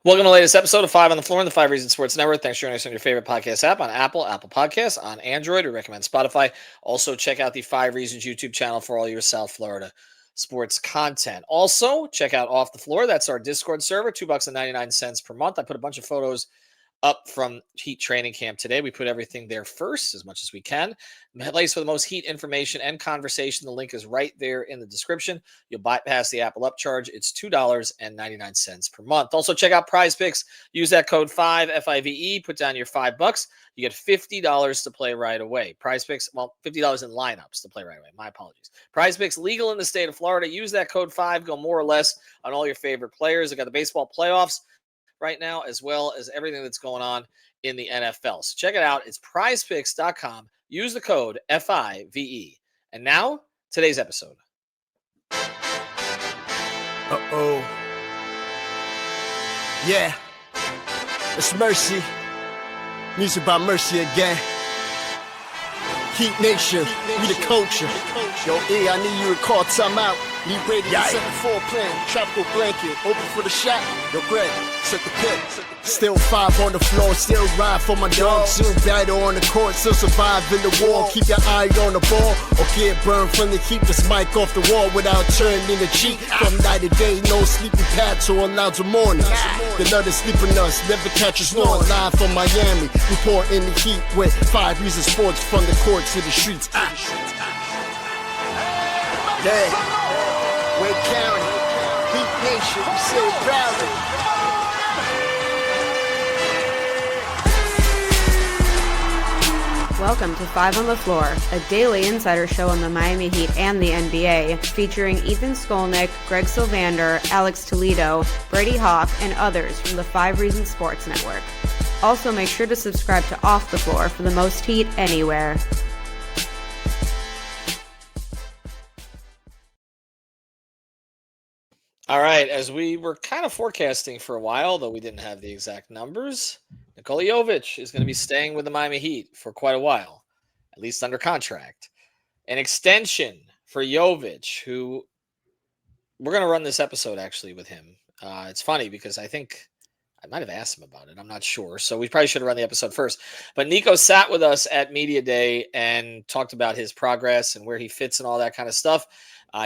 Welcome to the latest episode of Five on the Floor on the Five Reasons Sports Network. Thanks for joining us on your favorite podcast app on Apple Podcasts, on Android. We recommend Spotify. Also, check out the Five Reasons YouTube channel for all your South Florida sports content. Also, check out Off the Floor. That's our Discord server, $2.99 per month. I put a bunch of photos up from Heat training camp today. We put everything there first as much as we can. The place for the most Heat information and conversation. The link is right there in the description. You'll bypass the Apple upcharge. It's $2.99 per month. Also, check out PrizePicks. Use that code 5 FIVE. Put down your $5. You get $50 to play right away. PrizePicks, well, $50 in lineups to play right away. My apologies. PrizePicks legal in the state of Florida. Use that code 5. Go more or less on all your favorite players. I got the baseball playoffs right now, as well as everything that's going on in the NFL. So check it out. It's prizepicks.com. Use the code FIVE. And now, today's episode. Uh-oh. Yeah. It's Mercy. Music by Mercy again. Heat Nation. We the culture. Yo, E, I need you to call timeout. Need Brady to set the floor plan. Tropical blanket. Open for the shot. Yo, Greg, set the pick. Still 5 on the floor. Still ride for my dog. Still battle on the court. Still survive in the war. Keep your eye on the ball. Or get burned from the keep this mic off the wall without turning the cheek. From night to day, no sleeping pads or allowed to mornings. The nut is sleeping us. Never catch us snoring. Live from Miami. Report in the heat with 5 Reasons Sports from the court to the streets. Yeah. Wake County, Heat Nation, we say it proudly. Welcome to Five on the Floor, a daily insider show on the Miami Heat and the NBA, featuring Ethan Skolnick, Greg Sylvander, Alex Toledo, Brady Hawk, and others from the Five Reasons Sports Network. Also, make sure to subscribe to Off the Floor for the most heat anywhere. All right, as we were kind of forecasting for a while, though we didn't have the exact numbers, Nikola Jovic is going to be staying with the Miami Heat for quite a while, at least under contract. An extension for Jovic, who we're going to run this episode actually with him. It's funny because I think I might have asked him about it. I'm not sure. So we probably should have run the episode first. But Nico sat with us at Media Day and talked about his progress and where he fits and all that kind of stuff.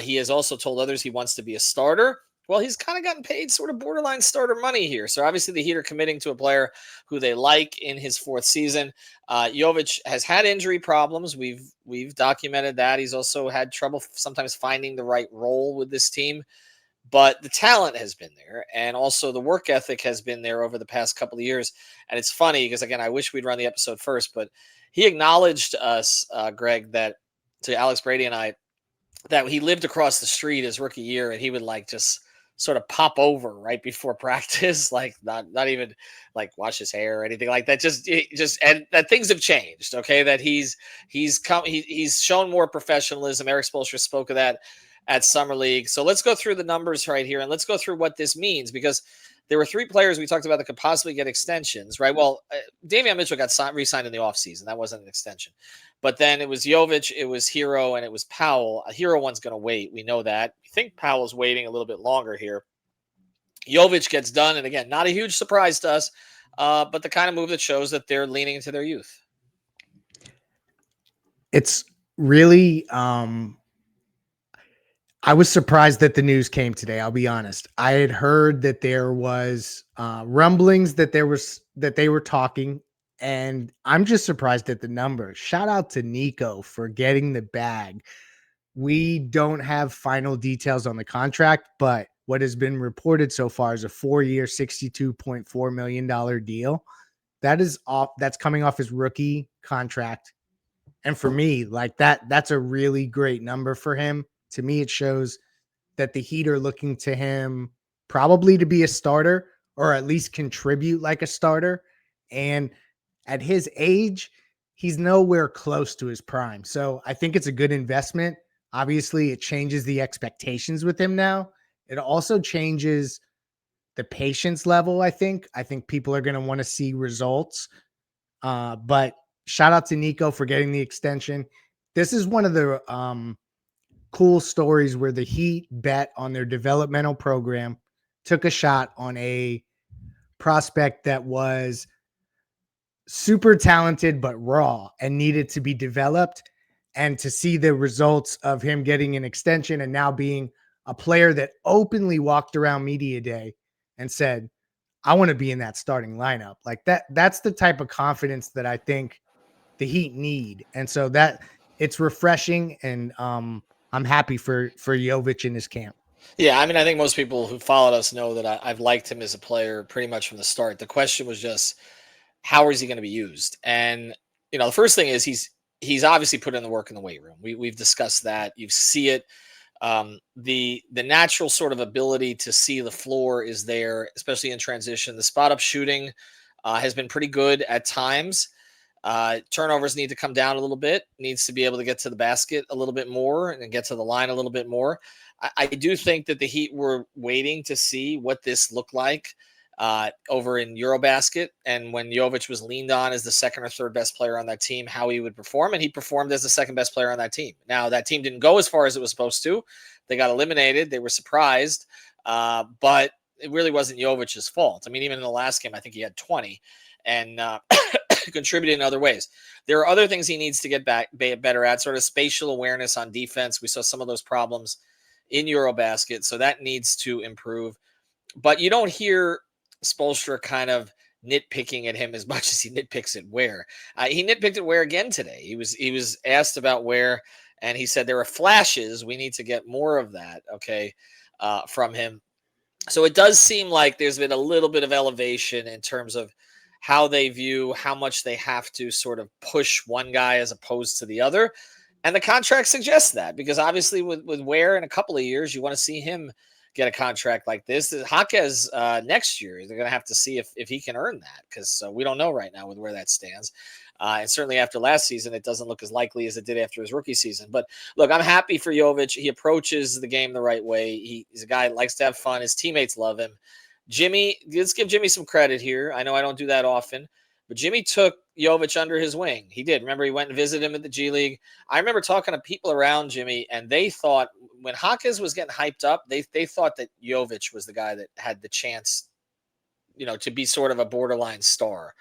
He has also told others he wants to be a starter. Well, he's kind of gotten paid sort of borderline starter money here. So obviously the Heat are committing to a player who they like in his 4th season. Jovic has had injury problems. We've documented that. He's also had trouble sometimes finding the right role with this team. But the talent has been there, and also the work ethic has been there over the past couple of years. And it's funny because, again, I wish we'd run the episode first, but he acknowledged us, Greg, that to Alex, Brady, and I, that he lived across the street his rookie year, and he would like just sort of pop over right before practice, like not even like wash his hair or anything like that. Just and that things have changed. Okay, that he's shown more professionalism. Erik Spoelstra spoke of that at Summer League. So let's go through the numbers right here, and let's go through what this means, because there were 3 players we talked about that could possibly get extensions, right? Well, Davion Mitchell got re-signed in the offseason. That wasn't an extension. But then it was Jovic, it was Hero, and it was Powell. A Hero one's going to wait. We know that. I think Powell's waiting a little bit longer here. Jovic gets done, and again, not a huge surprise to us, but the kind of move that shows that they're leaning into their youth. It's really I was surprised that the news came today. I'll be honest. I had heard that there was rumblings that they were talking, and I'm just surprised at the numbers. Shout out to Nico for getting the bag. We don't have final details on the contract, but what has been reported so far is a 4-year, $62.4 million deal. That's coming off his rookie contract. And for me, like that's a really great number for him. To me, it shows that the Heat are looking to him probably to be a starter or at least contribute like a starter. And at his age, he's nowhere close to his prime. So I think it's a good investment. Obviously, it changes the expectations with him now. It also changes the patience level, I think. I think people are going to want to see results. But shout out to Nico for getting the extension. This is one of the cool stories where the Heat bet on their developmental program, took a shot on a prospect that was super talented but raw and needed to be developed, and to see the results of him getting an extension and now being a player that openly walked around media day and said, I want to be in that starting lineup. Like that's the type of confidence that I think the Heat need. And so that it's refreshing, and I'm happy for Jovic in his camp. Yeah, I mean, I think most people who followed us know that I've liked him as a player pretty much from the start. The question was just, how is he going to be used? And the first thing is he's obviously put in the work in the weight room. We've discussed that. You see it. The natural sort of ability to see the floor is there, especially in transition. The spot up shooting has been pretty good at times. Turnovers need to come down a little bit. Needs to be able to get to the basket a little bit more and get to the line a little bit more. I do think that the Heat were waiting to see what this looked like over in Eurobasket, and when Jovic was leaned on as the second or third best player on that team, how he would perform, and he performed as the second best player on that team. Now, that team didn't go as far as it was supposed to. They got eliminated. They were surprised, but it really wasn't Jovic's fault. I mean, even in the last game, I think he had 20 and contributed in other ways. There are other things he needs to get better at, sort of spatial awareness on defense. We saw some of those problems in Eurobasket, so that needs to improve. But you don't hear Spoelstra kind of nitpicking at him as much as he nitpicks at Ware. He nitpicked at Ware again today. He was asked about Ware, and he said there are flashes. We need to get more of that, from him. So it does seem like there's been a little bit of elevation in terms of how they view how much they have to sort of push one guy as opposed to the other. And the contract suggests that, because obviously with Ware in a couple of years, you want to see him get a contract like this. Jaquez next year, they're going to have to see if he can earn that, because we don't know right now with where that stands. And certainly after last season, it doesn't look as likely as it did after his rookie season. But look, I'm happy for Jovic. He approaches the game the right way. He's a guy that likes to have fun. His teammates love him. Jimmy, let's give Jimmy some credit here. I know I don't do that often, but Jimmy took Jovic under his wing. He did. Remember, he went and visited him at the G League. I remember talking to people around Jimmy, and they thought when Jaquez was getting hyped up, they thought that Jovic was the guy that had the chance, to be sort of a borderline star.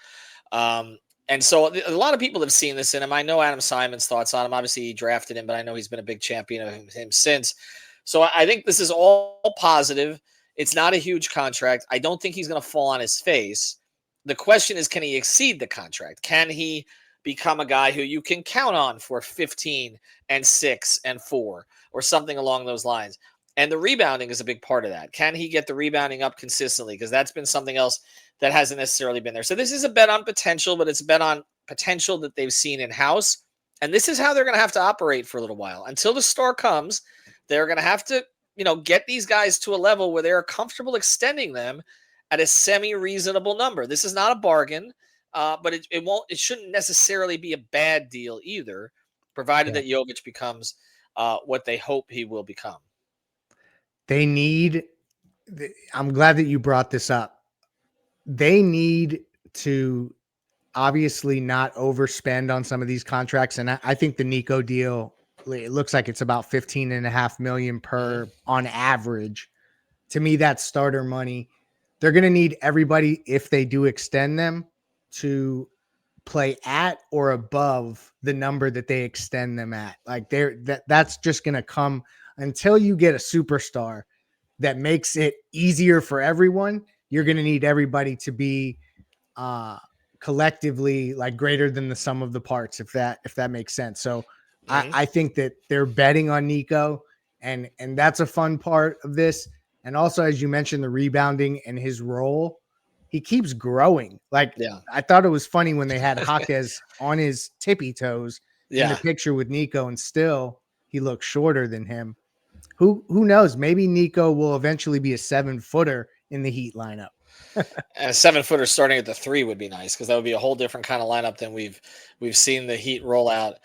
And so a lot of people have seen this in him. I know Adam Simon's thoughts on him. Obviously, he drafted him, but I know he's been a big champion of him since. So I think this is all positive. It's not a huge contract. I don't think he's going to fall on his face. The question is, can he exceed the contract? Can he become a guy who you can count on for 15 and 6 and 4 or something along those lines? And the rebounding is a big part of that. Can he get the rebounding up consistently? Because that's been something else that hasn't necessarily been there. So this is a bet on potential, but it's a bet on potential that they've seen in-house. And this is how they're going to have to operate for a little while. Until the star comes, they're going to have to, get these guys to a level where they're comfortable extending them at a semi-reasonable number. This is not a bargain, but it shouldn't necessarily be a bad deal either, provided that Jovic becomes what they hope he will become. I'm glad that you brought this up. They need to obviously not overspend on some of these contracts. And I think the Nico deal, it looks like it's about $15.5 million per on average. To me, that's starter money. They're going to need everybody, if they do extend them, to play at or above the number that they extend them at. Like that's just going to come until you get a superstar that makes it easier for everyone. You're going to need everybody to be collectively like greater than the sum of the parts, if that makes sense. So I think that they're betting on Nico, and that's a fun part of this. And also, as you mentioned, the rebounding and his role, he keeps growing. I thought it was funny when they had Jaquez on his tippy toes in the picture with Nico, and still he looks shorter than him. Who knows? Maybe Nico will eventually be a 7-footer in the Heat lineup. And a 7-footer starting at the 3 would be nice, because that would be a whole different kind of lineup than we've seen the Heat roll out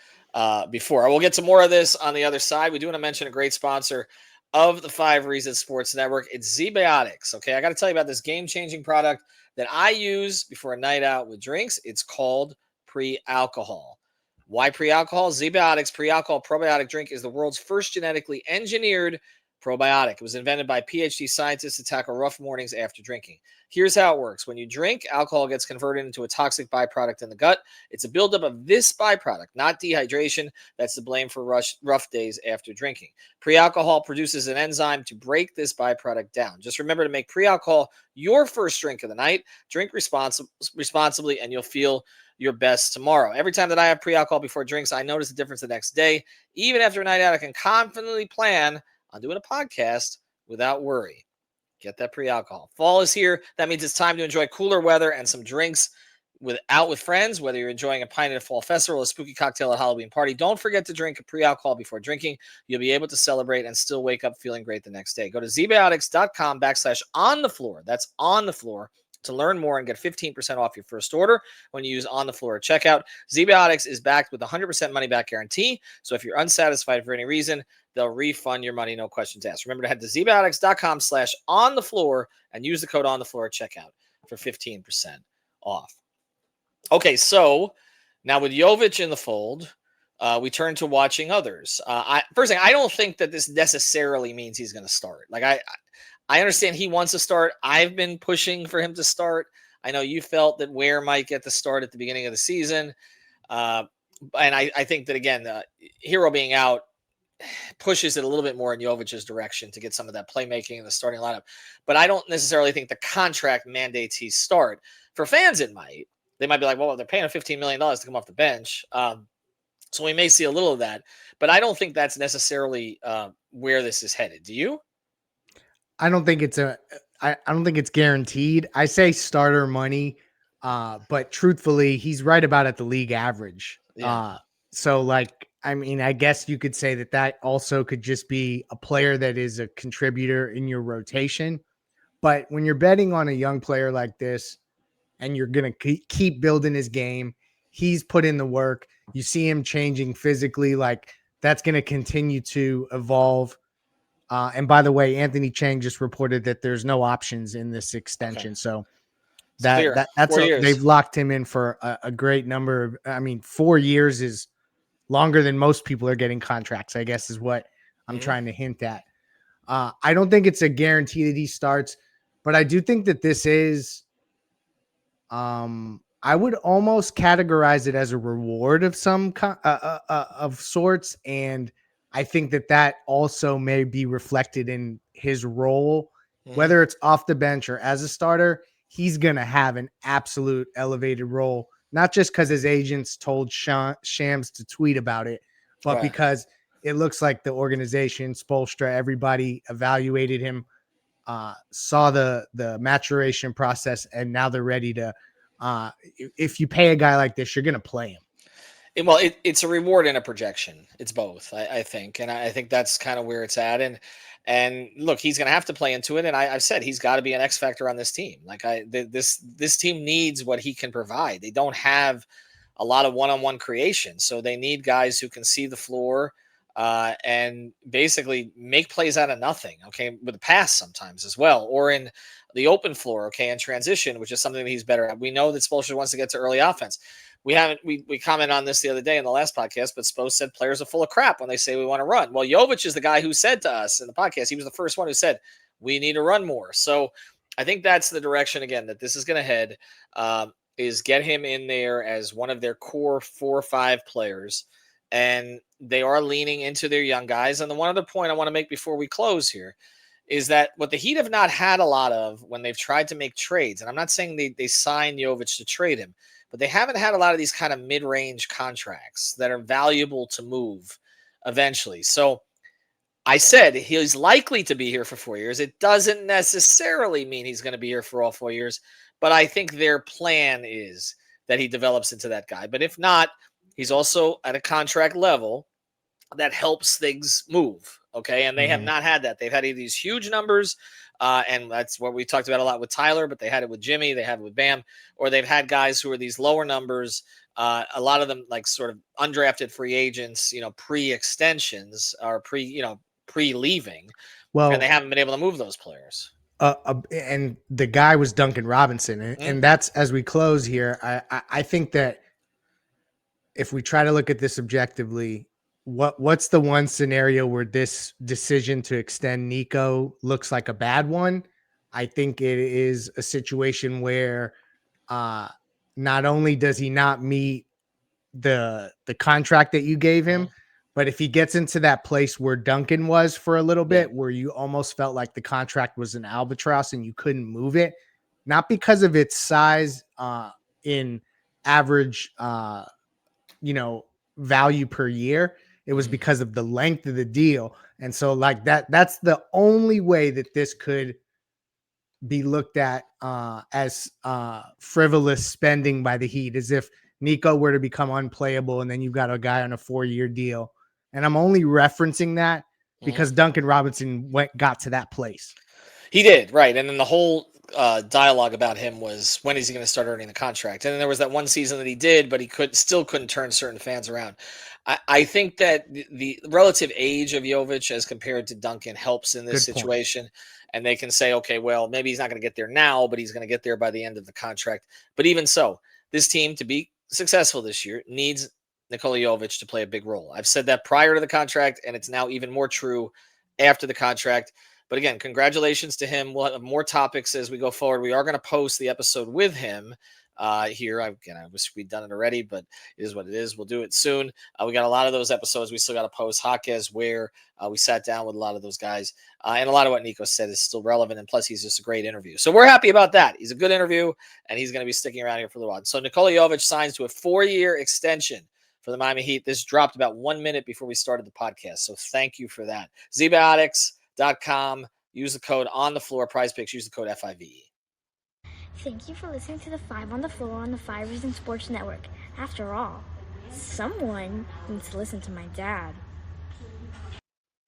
before. We'll get to more of this on the other side. We do want to mention a great sponsor of the 5 Reasons Sports Network. It's ZBiotics. Okay, I got to tell you about this game-changing product that I use before a night out with drinks. It's called pre-alcohol. Why pre-alcohol? ZBiotics pre-alcohol probiotic drink is the world's first genetically engineered probiotic. It was invented by PhD scientists to tackle rough mornings after drinking. Here's how it works. When you drink, alcohol gets converted into a toxic byproduct in the gut. It's a buildup of this byproduct, not dehydration, that's to blame for rough days after drinking. Pre-alcohol produces an enzyme to break this byproduct down. Just remember to make pre-alcohol your first drink of the night. Drink responsibly, and you'll feel your best tomorrow. Every time that I have pre-alcohol before drinks, I notice a difference the next day. Even after a night out, I can confidently plan on doing a podcast without worry. Get that pre-alcohol. Fall is here. That means it's time to enjoy cooler weather and some drinks out with friends, whether you're enjoying a pint at a fall festival or a spooky cocktail at a Halloween party. Don't forget to drink a pre-alcohol before drinking. You'll be able to celebrate and still wake up feeling great the next day. Go to zbiotics.com/on-the-floor. That's on the floor to learn more and get 15% off your first order when you use on the floor at checkout. ZBiotics is backed with a 100% money back guarantee. So if you're unsatisfied for any reason, they'll refund your money, no questions asked. Remember to head to zbiotics.com/on-the-floor and use the code on the floor at checkout for 15% off. Okay, so now with Jovic in the fold, we turn to watching others. First thing, I don't think that this necessarily means he's going to start. Like I understand he wants to start. I've been pushing for him to start. I know you felt that Ware might get the start at the beginning of the season. And I think that, again, Hero being out pushes it a little bit more in Jovic's direction to get some of that playmaking in the starting lineup. But I don't necessarily think the contract mandates he start. For fans, it might. They might be like, well, they're paying him $15 million to come off the bench. So we may see a little of that. But I don't think that's necessarily where this is headed. Do you? I don't think it's guaranteed. I say starter money, but truthfully, he's right about at the league average. Yeah. So I mean, I guess you could say that also could just be a player that is a contributor in your rotation. But when you're betting on a young player like this and you're going to keep building his game, he's put in the work. You see him changing physically, like that's going to continue to evolve. And by the way, Anthony Chang just reported that there's no options in this extension. Okay. So that's they've locked him in for a great number of, 4 years is longer than most people are getting contracts, I guess is what I'm trying to hint at. I don't think it's a guarantee that he starts, but I do think that this is, I would almost categorize it as a reward of some of sorts. And I think that also may be reflected in his role, whether it's off the bench or as a starter. He's going to have an absolute elevated role, not just because his agents told Shams to tweet about it, but because it looks like the organization, Spoelstra, everybody evaluated him, saw the maturation process, and now they're ready to, if you pay a guy like this, you're going to play him. Well, it's a reward and a projection. It's both, I think. And I think that's kind of where it's at. And look, he's going to have to play into it. And I've said he's got to be an X factor on this team. Like this team needs what he can provide. They don't have a lot of one-on-one creation. So they need guys who can see the floor and basically make plays out of nothing. Okay. With a pass sometimes as well, or in the open floor. Okay. And transition, which is something that he's better at. We know that Spoelstra wants to get to early offense. We commented on this the other day in the last podcast, but Spo said players are full of crap when they say we want to run. Well, Jovic is the guy who said to us in the podcast, he was the first one who said we need to run more. So I think that's the direction again that this is going to head, is get him in there as one of their core 4 or 5 players. And they are leaning into their young guys. And the one other point I want to make before we close here is that what the Heat have not had a lot of when they've tried to make trades, and I'm not saying they signed Jovic to trade him, but they haven't had a lot of these kind of mid-range contracts that are valuable to move eventually. So I said he's likely to be here for 4 years. It doesn't necessarily mean he's going to be here for all 4 years, but I think their plan is that he develops into that guy. But if not, he's also at a contract level that helps things move. Okay. And they have not had that. They've had these huge numbers. And that's what we talked about a lot with Tyler, but they had it with Jimmy, they have it with Bam, or they've had guys who are these lower numbers. A lot of them like sort of undrafted free agents, pre-extensions or pre-leaving. Well, and they haven't been able to move those players. And the guy was Duncan Robinson. And that's, as we close here, I think that if we try to look at this objectively, what's the one scenario where this decision to extend Nico looks like a bad one? I think it is a situation where uh not only does he not meet the contract that you gave him, Mhm. but if he gets into that place where Duncan was for a little Yeah. bit, where you almost felt like the contract was an albatross and you couldn't move it, not because of its size in average you know, value per year. It was Mhm. because of the length of the deal. And so like that's the only way that this could be looked at as frivolous spending by the Heat, as if Nico were to become unplayable and then you've got a guy on a 4-year deal. And I'm only referencing that Mhm. because Duncan Robinson got to that place. He did, right. And then the whole dialogue about him was, when is he going to start earning the contract? And then there was that one season that he did, but he couldn't turn certain fans around. I think that the relative age of Jovic as compared to Duncan helps in this Good point. situation. And they can say, okay, well, maybe he's not going to get there now, but he's going to get there by the end of the contract. But even so, this team, to be successful this year, needs Nikola Jovic to play a big role. I've said that prior to the contract, and it's now even more true after the contract. But again, congratulations to him. We'll have more topics as we go forward. We are going to post the episode with him here. I wish we'd done it already, but it is what it is. We'll do it soon. We got a lot of those episodes. We still got to post Jaquez, where we sat down with a lot of those guys. And a lot of what Nico said is still relevant. And plus, he's just a great interview. So we're happy about that. He's a good interview, and he's going to be sticking around here for a little while. So Nikola Jovic signs to a 4-year extension for the Miami Heat. This dropped about 1 minute before we started the podcast. So thank you for that. Zbiotics.com. Use the code on the floor. PrizePicks. Use the code FIVE. Thank you for listening to the 5 on the Floor on the 5 Reasons Sports Network. After all, someone needs to listen to my dad.